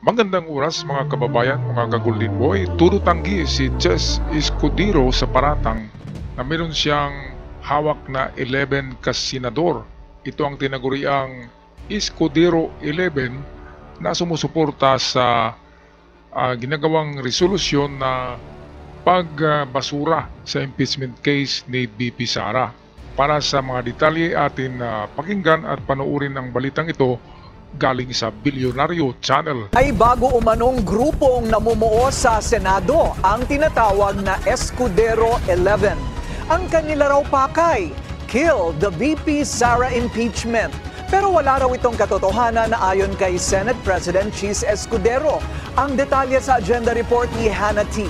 Magandang oras mga kababayan, mga ka-Golden Boy. Turo tanggi si Chess Escudero sa paratang na meron siyang hawak na 11 kasenador. Ito ang tinaguriang Escudero 11 na sumusuporta sa ginagawang resolusyon na pagbasura sa impeachment case ni BP Sara. Para sa mga detalye atin pakinggan at panoorin ang balitang ito galing sa Bilyonaryo Channel. Ay bago umanong grupong namumuo sa Senado ang tinatawag na Escudero 11. Ang kanila raw pakay, kill the VP Sara impeachment. Pero wala raw itong katotohanan na ayon kay Senate President Chis Escudero. Ang detalye sa agenda report ni Hannah T.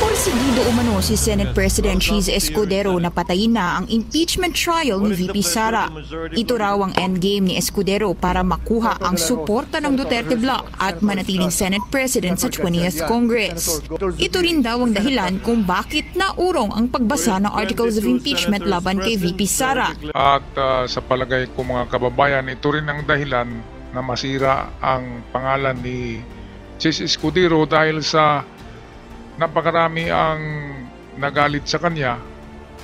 Porsigido umano si Senate President Chis Escudero na patayin na ang impeachment trial ni VP Sara. Ito raw ang endgame ni Escudero para makuha ang suporta ng Duterte Bloc at manatiling Senate President sa 20th Congress. Ito rin daw ang dahilan kung bakit naurong ang pagbasa ng Articles of Impeachment laban kay VP Sara. At sa palagay ko mga kababayan, ito rin ang dahilan na masira ang pangalan ni Chis Escudero dahil sa napakarami ang nagalit sa kanya,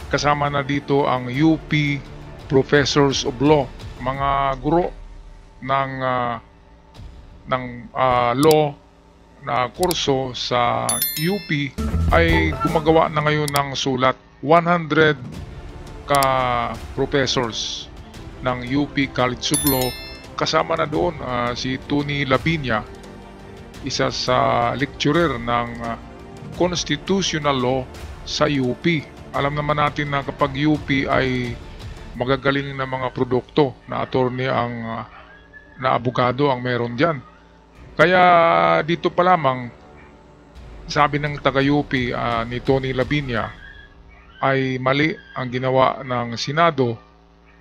kasama na dito ang UP Professors of Law, mga guro ng law na kurso sa UP ay gumagawa na ngayon ng sulat. 100 ka professors ng UP College of Law, kasama na doon si Tony Labinia, isa sa lecturer ng Constitutional Law sa UP. Alam naman natin na kapag UP ay magagaling na mga produkto na attorney na abogado ang meron dyan. Kaya dito pa lamang, sabi ng taga-UP ni Tony Labinia, ay mali ang ginawa ng Senado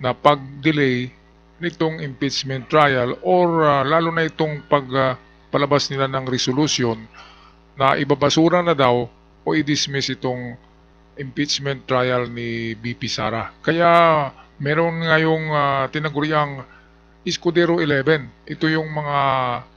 na pag-delay nitong impeachment trial or lalo na itong pagpalabas nila ng resolution na ibabasura na daw o i-dismiss itong impeachment trial ni BP Sara. Kaya meron ngayong tinaguriang Escudero 11. Ito yung mga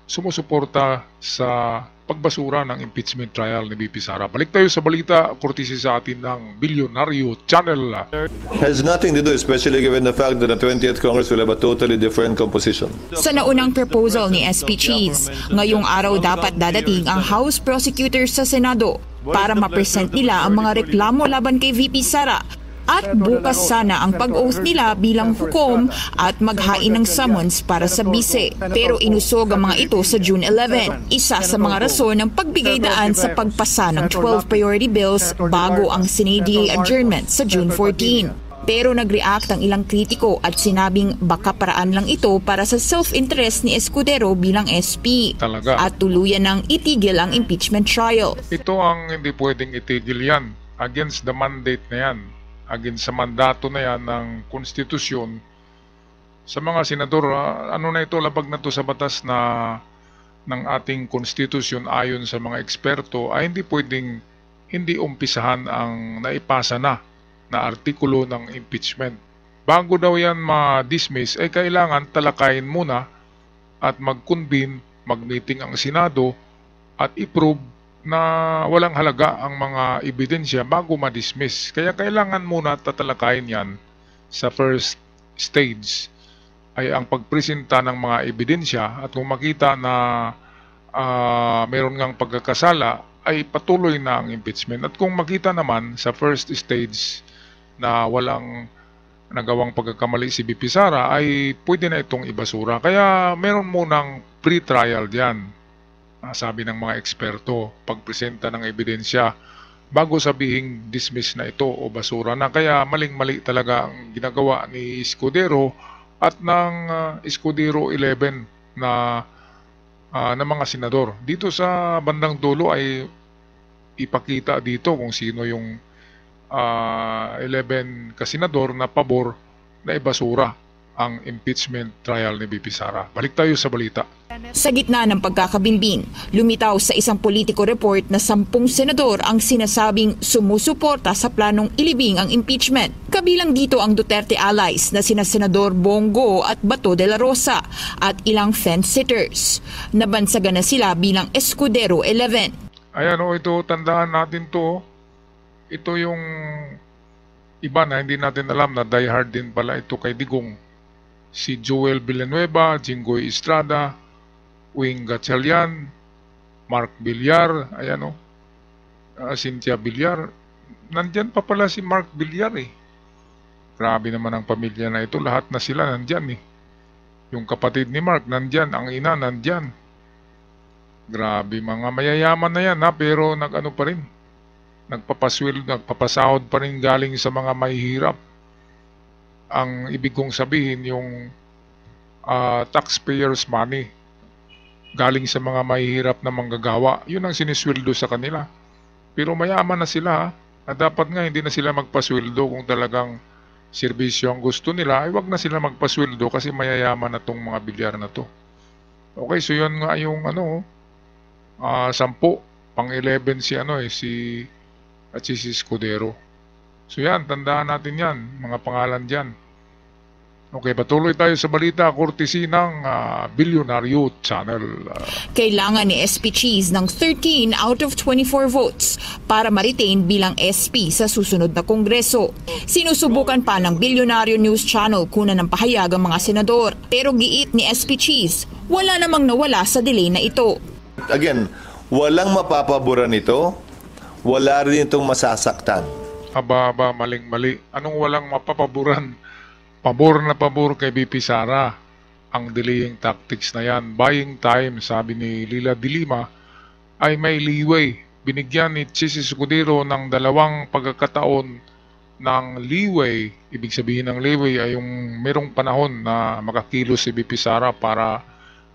sumusuporta sa pagbasura ng impeachment trial ni BP Sara. Balik tayo sa balita, kurtisi sa atin ng Bilyonaryo Channel. Has nothing to do, especially given the fact that the 20th Congress will have a totally different composition. Sa naunang proposal ni SP Cheese, ngayong araw dapat dadating ang House Prosecutors sa Senado para ma-present nila ang mga reklamo laban kay VP Sara. At bukas sana ang pag-oath nila bilang hukom at maghain ng summons para sa bise. Pero inusog ang mga ito sa June 11. Isa sa mga rason ng pagbigay daan sa pagpasa ng 12 priority bills bago ang Senate adjournment sa June 14. Pero nag-react ang ilang kritiko at sinabing baka paraan lang ito para sa self-interest ni Escudero bilang SP. Talaga. At tuluyan ng itigil ang impeachment trial. Ito ang hindi pwedeng itigil yan. Against the mandate na yan. Against sa mandato na yan ng konstitusyon sa mga senador. Ano na ito, labag na to sa batas na ng ating konstitusyon ayon sa mga eksperto, ay hindi pwedeng hindi umpisahan ang naipasa na artikulo ng impeachment. Bago daw yan ma-dismiss, ay kailangan talakayin muna at mag-convene, mag-meeting ang Senado at i-prove na walang halaga ang mga ebidensya bago ma-dismiss. Kaya kailangan muna tatalakayin yan sa first stage ay ang pagpresenta ng mga ebidensya at kung makita na meron ngang pagkakasala ay patuloy na ang impeachment. At kung makita naman sa first stage na walang nagawang pagkakamali si BP Sara ay pwede na itong ibasura. Kaya meron munang pre-trial diyan. Sabi ng mga eksperto, pagpresenta ng ebidensya bago sabihing dismiss na ito o basura na. Kaya maling-mali talaga ang ginagawa ni Escudero at ng Escudero 11 na mga senador. Dito sa bandang dulo ay ipakita dito kung sino yung 11 kasenador na pabor na ibasura ang impeachment trial ni VP Sara. Balik tayo sa balita. Sa gitna ng pagkakabilbing, lumitaw sa isang Politico report na 10 senador ang sinasabing sumusuporta sa planong ilibing ang impeachment. Kabilang dito ang Duterte allies na sina Senador Bongo at Bato de la Rosa at ilang fence-sitters. Nabansagan na sila bilang Escudero 11. Ayan ito, tandaan natin to. Ito yung iba na hindi natin alam na diehard din pala ito kay Digong. Si Joel Villanueva, Jinggoy Estrada, Wing Gatchalian, Mark Villar, ayan Cynthia Villar. Nandyan pa pala si Mark Villar eh. Grabe naman ang pamilya na ito, lahat na sila nandyan eh. Yung kapatid ni Mark nandyan, ang ina nandyan. Grabe, mga mayayaman na yan pero nag-ano pa rin. Nagpapasahod pa rin galing sa mga mahihirap. Ang ibig kong sabihin yung taxpayers money galing sa mga mahihirap na manggagawa, yun ang sinisweldo sa kanila. Pero mayaman na sila na dapat nga hindi na sila magpasweldo kung talagang serbisyo ang gusto nila, ay wag na sila magpasweldo kasi mayayaman na tong mga bilyar na to. Okay, so yun nga yung 10, pang 11 si Escudero. So yan, tandaan natin yan, mga pangalan dyan. Okay, patuloy tayo sa balita, courtesy ng Bilyonaryo Channel. Kailangan ni SP Cheese ng 13 out of 24 votes para ma-retain bilang SP sa susunod na kongreso. Sinusubukan pa ng Bilyonaryo News Channel kunan ng pahayag ang mga senador. Pero giit ni SP Cheese, wala namang nawala sa delay na ito. Again, walang mapapaboran ito, wala rin itong masasaktan. Aba, maling-mali. Anong walang mapapaboran? Pabor na pabor kay VP Sara ang delaying tactics na yan. Buying time, sabi ni Lila de Lima, ay may leeway. Binigyan ni Chis Escudero ng 2 pagkakataon ng leeway. Ibig sabihin ng leeway ay yung merong panahon na makakilos si VP Sara para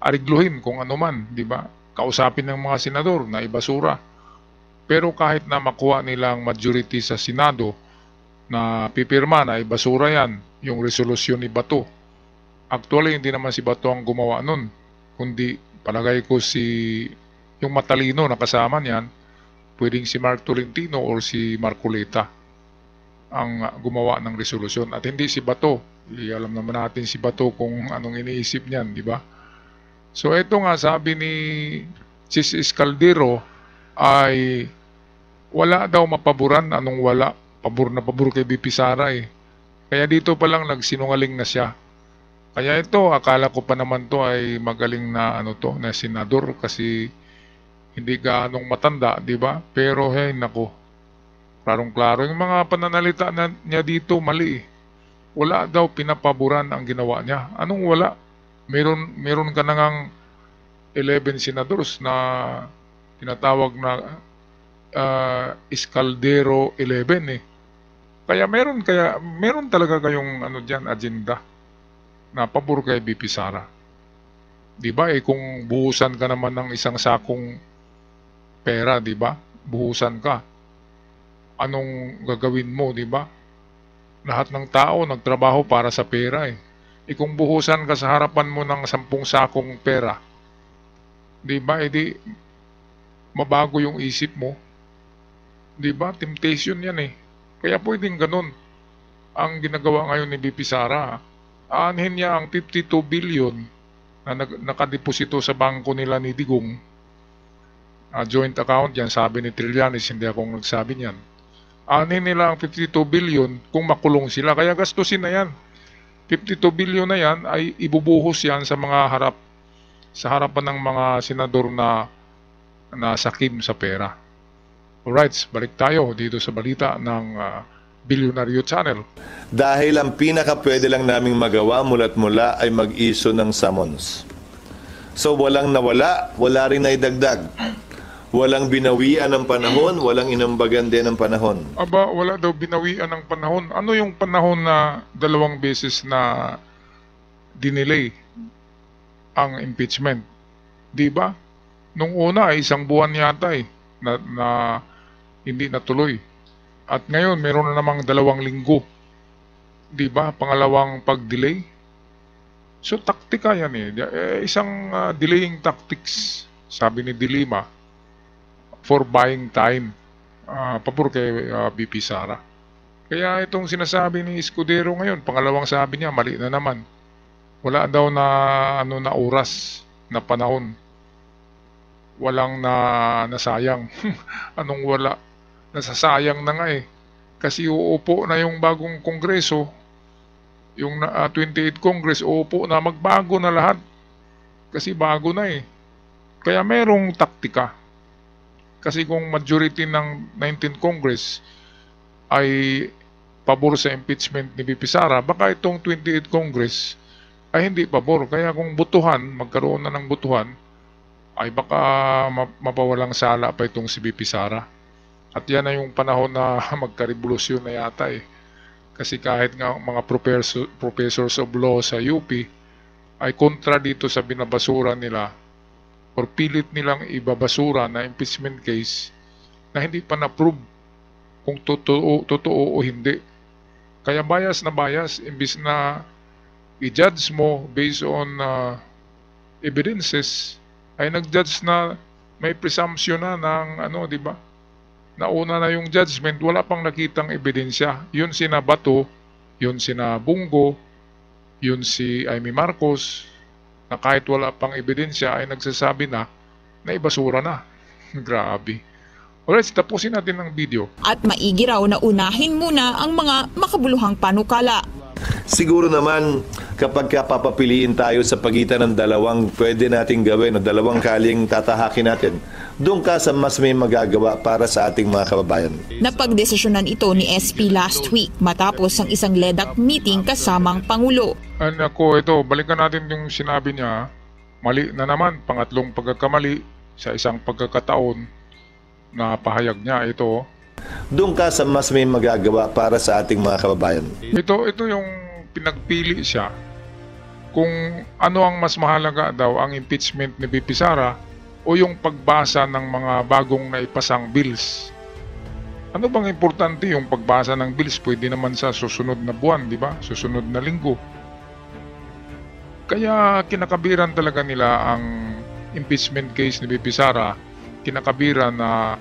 arigluhin kung ano man, di ba? Kausapin ng mga senador na ibasura. Pero kahit na makuha nilang majority sa Senado na pipirma na ibasura yan, yung resolusyon ni Bato. Actually, hindi naman si Bato ang gumawa nun, kundi palagay ko yung matalino na kasama niyan, pwedeng si Mark Tolentino or si Marcoleta ang gumawa ng resolusyon at hindi si Bato. Alam naman natin si Bato kung anong iniisip niyan, di ba? So ito nga, sabi ni Chis Escudero ay wala daw mapaboran. Anong wala? Pabor na pabor kay VP Sara eh. Kaya dito pa lang nagsinungaling na siya. Kaya ito, akala ko pa naman to ay magaling na na senador kasi hindi gaanong matanda, di ba? Pero nako. Klarong-klaro yung mga pananalita niya dito mali eh. Wala daw pinapaboran ang ginawa niya. Anong wala? Meron ka na ngang 11 senadors na tinatawag na Escudero 11 eh. Kaya meron talaga kayong diyan agenda na pabor kay VP Sara. 'Di ba? Kung buhusan ka naman ng isang sakong pera, 'di ba? Buhusan ka. Anong gagawin mo, 'di ba? Lahat ng tao nagtrabaho para sa pera eh. Kung buhusan ka sa harapan mo ng 10 sakong pera, 'di ba? Edi mabago yung isip mo. 'Di ba? Temptation 'yan eh. Kaya pwedeng ganun ang ginagawa ngayon ni VP Sara. Aanhin niya ang 52 billion na nakadeposito sa bangko nila ni Digong. Joint account yan, sabi ni Trillanes, hindi akong nagsabi niyan. Aanhin nila ang 52 billion kung makulong sila. Kaya gastusin na yan. 52 billion na yan ay ibubuhos yan sa harapan ng mga senador na sakim sa pera. Alright, balik tayo dito sa balita ng Bilyonaryo Channel. Dahil ang pinaka-pwede lang naming magawa mula't mula ay mag-issue ng summons. So walang nawala, wala rin na idagdag. Walang binawian ng panahon, walang inambagan din ng panahon. Aba, wala daw binawian ng panahon. Ano yung panahon na 2 beses na dinelay ang impeachment? Diba? Nung una ay 1 buwan yata na hindi natuloy. At ngayon, meron na namang 2 linggo. Diba? Pangalawang pag-delay. So taktika yan eh. Isang delaying tactics, sabi ni Dilima, for buying time. Pabor kay VP Sara. Kaya itong sinasabi ni Escudero ngayon, pangalawang sabi niya, mali na naman. Wala daw na oras na panahon. Walang nasayang. Anong wala? Nasasayang na nga eh. Kasi uupo na yung bagong kongreso, yung 28 Congress, uupo na, magbago na lahat. Kasi bago na eh. Kaya merong taktika. Kasi kung majority ng 19th Congress ay pabor sa impeachment ni VP Sara, baka itong 28th Congress ay hindi pabor. Kaya kung butuhan, magkaroon na ng butuhan, ay baka mapawalang sala pa itong si VP Sara. At yan na yung panahon na magka-revolusyon na yata eh. Kasi kahit nga mga professors of law sa UP ay kontra dito sa binabasura nila or pilit nilang ibabasura na impeachment case na hindi pa na-prove kung totoo o hindi. Kaya bias na bias, imbis na i-judge mo based on evidences, ay nag-judge na may presumption na ng di ba? Nauna na yung judgment, wala pang nakitang ebidensya. Yun sina Bato, yun sina Bungo, yun si Amy Marcos, na kahit wala pang ebidensya ay nagsasabi na ibasura na. Grabe. Alright, tapusin natin ang video. At maigi raw na unahin muna ang mga makabuluhang panukala. Siguro naman, kapag papapiliin tayo sa pagitan ng dalawang pwede nating gawin o dalawang kaling tatahakin natin, doon ka sa mas may magagawa para sa ating mga kababayan. Napagdesisyonan ito ni SP last week matapos ang isang LEDAC meeting kasamang Pangulo. Ito, balikan natin yung sinabi niya. Mali na naman, pangatlong pagkakamali sa isang pagkakataon na pahayag niya ito. Doon ka sa mas may magagawa para sa ating mga kababayan. Ito yung pinagpili siya kung ano ang mas mahalaga daw, ang impeachment ni VP Sara o yung pagbasa ng mga bagong naipasang bills. Ano bang importante yung pagbasa ng bills? Pwede naman sa susunod na buwan, di ba? Susunod na linggo. Kaya kinakabiran talaga nila ang impeachment case ni VP Sara, kinakabiran na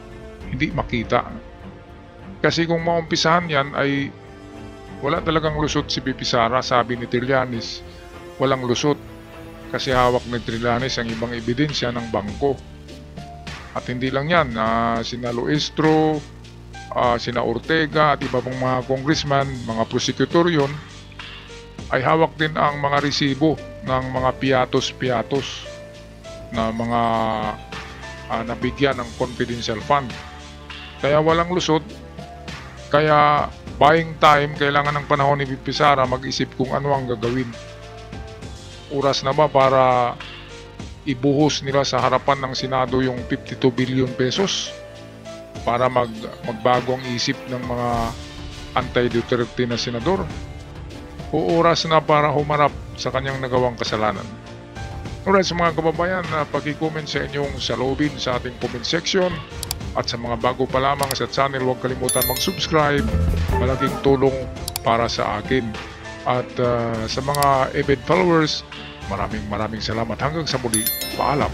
hindi makita. Kasi kung maumpisahan yan ay wala talagang lusot si VP Sara, sabi ni Trillanes. Walang lusot kasi hawak ni Trillanes ang ibang ebidensya ng bangko. At hindi lang yan, sina Luestro, sina Ortega at iba pang mga congressman, mga prosecutor yun, ay hawak din ang mga resibo ng mga piatos-piatos na mga nabigyan ng confidential fund. Kaya walang lusot. Kaya buying time, kailangan ng panahon ni VP Sara mag-isip kung ano ang gagawin. Oras na ba para ibuhos nila sa harapan ng Senado yung 52 billion pesos para magbago ang isip ng mga anti-Duterte na senador? O oras na para humarap sa kanyang nagawang kasalanan? Alright, sa mga kababayan, paki-comment sa inyong saloobin sa ating comment section. At sa mga bago pa lamang sa channel, huwag kalimutan mag-subscribe. Malaking tulong para sa akin. At sa mga avid followers, maraming salamat. Hanggang sa muli, paalam.